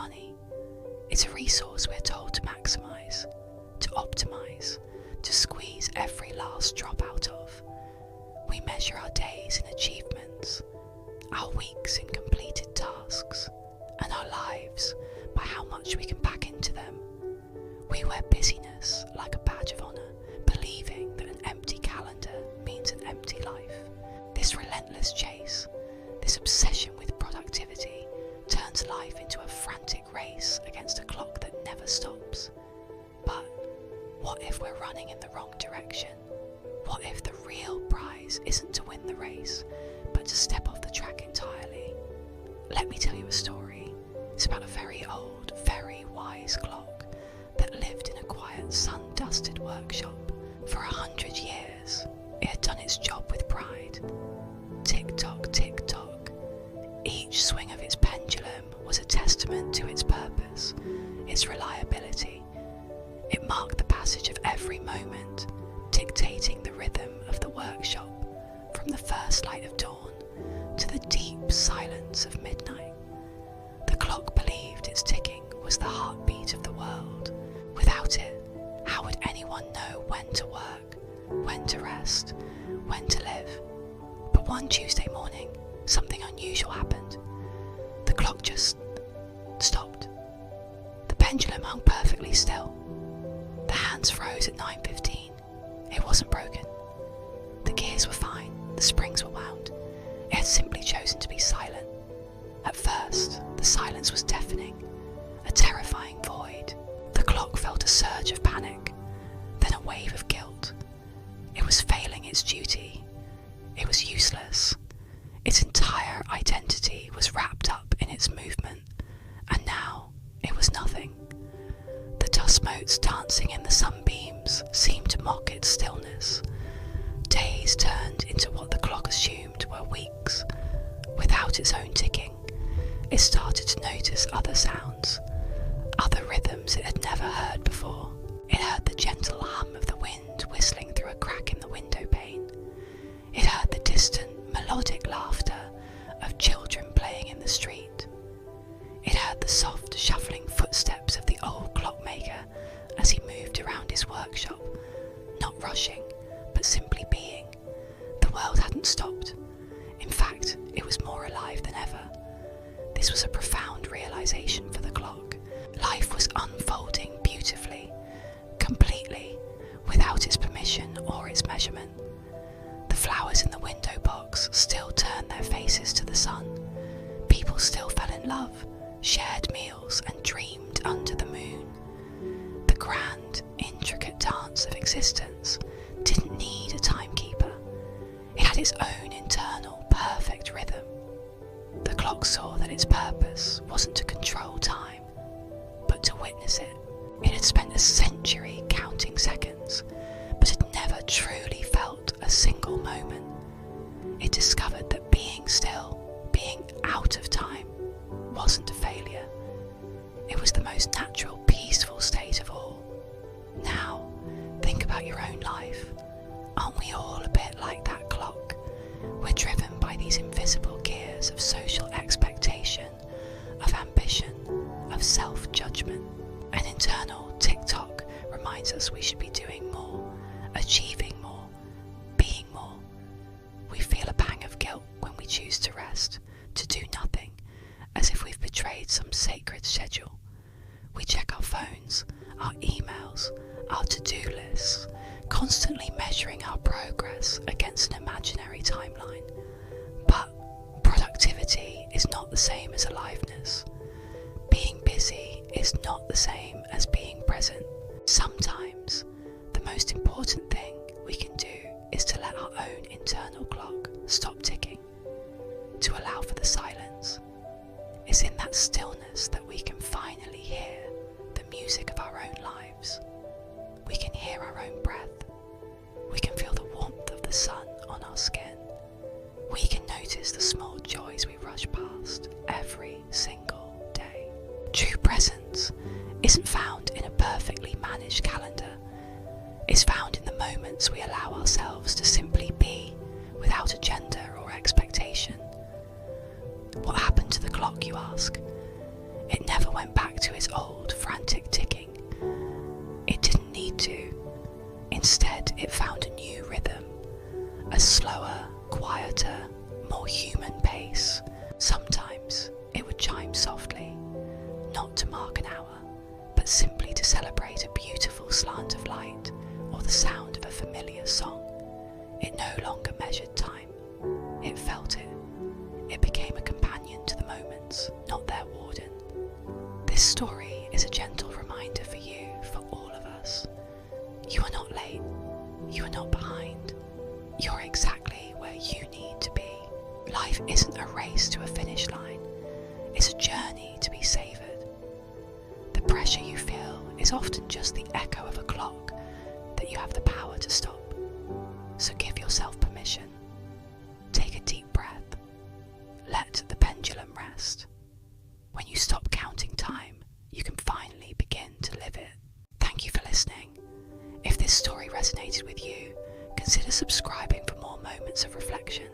money. It's a resource we're told to maximise, to optimise, to squeeze every last drop out of. We measure our days in achievements, our weeks in completed tasks, and our lives by how much we can pack into them. We wear busyness like a badge of honour, believing that an empty calendar means an empty life. This relentless chase, this obsession with productivity, turns life into a frantic race against a clock that never stops. But what if we're running in the wrong direction? What if the real prize isn't to win the race, but to step off the track entirely? Let me tell you a story. It's about a very old, very wise clock that lived in a quiet, sun-dusted workshop for 100 years. It had done its job with pride. Tick-tock, tick-tock. Each swing of its pendulum was a testament to its purpose, its reliability. It marked the passage of every moment, dictating the rhythm of the workshop, from the first light of dawn to the deep silence of midnight. The clock believed its ticking was the heartbeat of the world. Without it, how would anyone know when to work, when to rest, when to live? But one Tuesday morning, something unusual happened. The clock just stopped. The pendulum hung perfectly still. The hands froze at 9:15. It wasn't broken. The gears were fine, the springs were wound. It had simply chosen to be silent. At first, the silence was deafening, a terrifying void. The clock felt a surge of panic, then a wave of guilt. It was failing its duty. It was useless. Its entire identity was wrapped up in its movement, and now it was nothing. The dust motes dancing in the sunbeams seemed to mock its stillness. Days turned into what the clock assumed were weeks. Without its own ticking, it started to notice other sounds, other rhythms it had never heard before. It heard the gentle hum of the wind whistling through a crack in the window pane. It heard the distant, melodic laughter of children playing in the street. It heard the soft, shuffling footsteps of the old clockmaker as he moved around his workshop, not rushing, but simply being. The world hadn't stopped. In fact, it was more alive than ever. This was a profound realization for the clock. Life was unfolding beautifully, completely, without its permission or its measurement. The flowers in the window box still turned their faces to the sun. People still fell in love, shared meals, and dreamed under the moon. The grand, intricate dance of existence didn't need a timekeeper. It had its own internal, perfect rhythm. The clock saw that its purpose wasn't to control time, but to witness it. It had spent a century counting seconds, but had never truly felt a single moment. It discovered that being still, being out of time, wasn't a failure. It was the most natural, peaceful state of all. Now, think about your own life. Aren't we all a bit like that clock? We're driven by these invisible gears of social expectation, of ambition, of self-judgment. An internal tick-tock reminds us we should be doing more, achieving more, being more. We feel a pang of guilt when we choose to rest, to do nothing, as if we've betrayed some sacred schedule. We check our phones, our emails, our to-do lists, constantly measuring our progress against an imaginary timeline. But productivity is not the same as aliveness. Being busy is not the same as being present. Sometimes, the most important thing we can do is to let our own internal clock stop ticking, to allow for the silence. It's in that stillness that we can finally hear the music of our own lives. We can hear our own breath. We can feel the warmth of the sun on our skin. We can notice the small joys we rush past every single day. True presence isn't found in a perfectly managed calendar. It's found in the moments we allow ourselves to simply be, without agenda or expectation. What happened to the clock, you ask? It never went back to its old, frantic ticking. It didn't need to. Instead, it found a new rhythm, a slower, quieter, more human pace. Sometimes it would chime softly, not to mark an hour, but simply to celebrate a beautiful slant of light or the sound of a familiar song. It no longer measured time. It felt it. It became a companion to the moments, not their warden. This story is a gentle reminder for you, for all of us. You are not late. You are not behind. You're exactly where you need to be. Life isn't a race to a finish line. It's a journey to be savoured. The pressure you feel is often just the echo of a clock that you have the power to stop. So give yourself permission. Take a deep breath. Let the pendulum rest. When you stop counting time, you can finally begin to live it. Thank you for listening. If this story resonated with you, consider subscribing for more moments of reflection